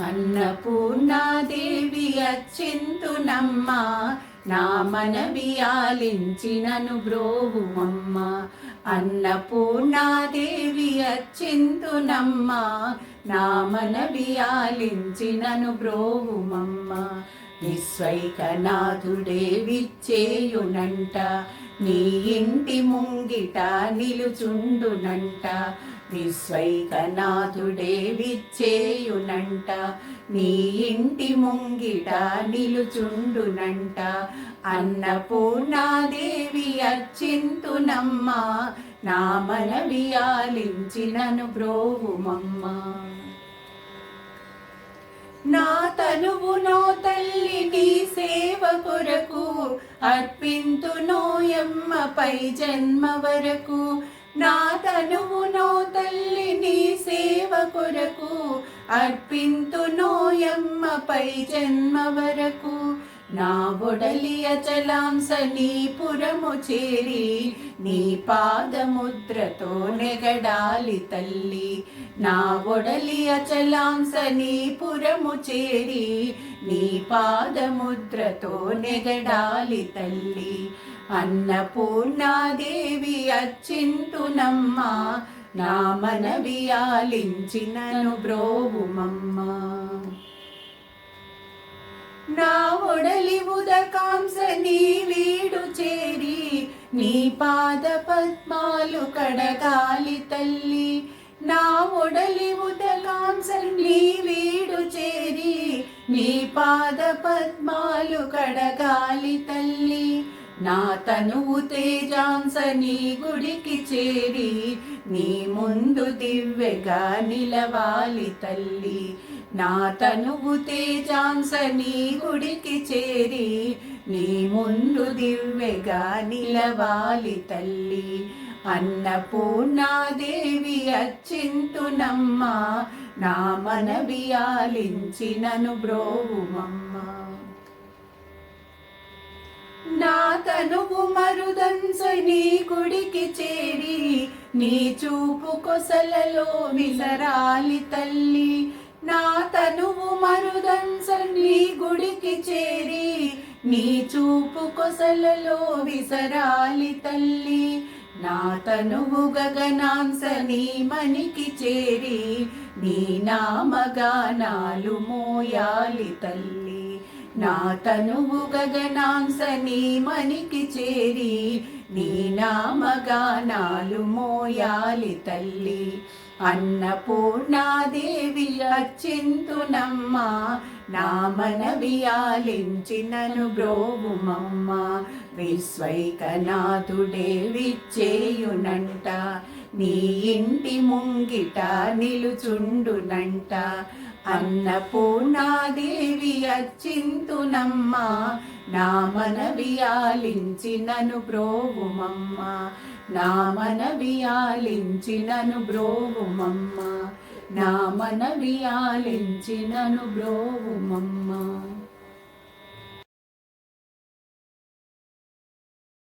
అన్నపూర్ణాదేవి అచ్చింతునమ్మ, నా మనవి ఆలించినను బ్రోవుమమ్మ. అన్నపూర్ణాదేవి అచ్చింతునమ్మ, నా మనవి ఆలించినను బ్రోవుమమ్మ. విశ్వైకనాథుడే విచ్చేయునంట, నీ ఇంటి ముంగిట నిలుచుండునంట. విశ్వైకనాథుడే విచ్చేయునంట, నీ ఇంటి ముంగిట నిలుచుండునంట. అన్నపూర్ణాదేవి అచ్చింతునమ్మ, నా మనవి ఆలించినను బ్రోవుమమ్మ. నా తనువునో తల్లి నీ సేవ కొరకు, అర్పింతునోయమ్మ పై జన్మ వరకు. నా తనువునో తల్లి నీ సేవ కొరకు, అర్పింతునోయమ్మ పై జన్మ వరకు. నా ఒడలి అచలాంస నీ పురము చేరి, నీ పాదముద్రతో నెగడాలి తల్లి. నా ఒడలి అచలాంస నీ పురము చేరి, నీ పాదముద్రతో నెగడాలి తల్లి. అన్నపూర్ణాదేవి అచ్చింతునమ్మ, నా మనవి ఆలించినను బ్రోవుమమ్మ. నా ఒడలి ఉదకాంస నీ వీడు చేరి, నీ పాద పద్మాలు కడగాలి తల్లి. నా ఒడలి ఉదకాంస నీ వీడు చేరి, నీ పాద పద్మాలు కడగాలి తల్లి. నా తనువు తేజాంస నీ గుడికి చేరి, నీ ముందు దివ్యగా నిలవాలి తల్లి. నా తనువు తేజాంస నీ గుడికి చేరి, నీ ముందు దివ్యగా నిలవాలి తల్లి. అన్నపూర్ణాదేవి అచ్చింతునమ్మ, నా మనవి ఆలించినను బ్రోవుమమ్మ. నా తనువు మరుదంస నీ గుడికి చేరి, నీ చూపు కొసలలో విసరాలి తల్లి. నా తనువు మరుదంస నీ గుడికి చేరి, నీ చూపు కొసలలో విసరాలి తల్లి. నా తనువు గగనాంస నీ మనికి చేరి, నీ నామగానాలు మోయాలి తల్లి. నా తనువు గగనాంస నీ మనికి చేరి, నీ నామగానాలు మోయాలి తల్లి. అన్నపూర్ణాదేవి అచ్చింతునమ్మ, నా మనవి ఆలించినను బ్రోవుమమ్మ. విశ్వైకనాథుడే విచ్చేయునంట, నీ ఇంటి ముంగిట నిలుచుండునంట. అన్నపూర్ణాదేవి అచ్చింతునమ్మ, నా మనవి ఆలించినను బ్రోవుమమ్మ. నా మనవి ఆలించినను బ్రోవుమమ్మ. నా మనవి ఆలించినను బ్రోవుమమ్మ.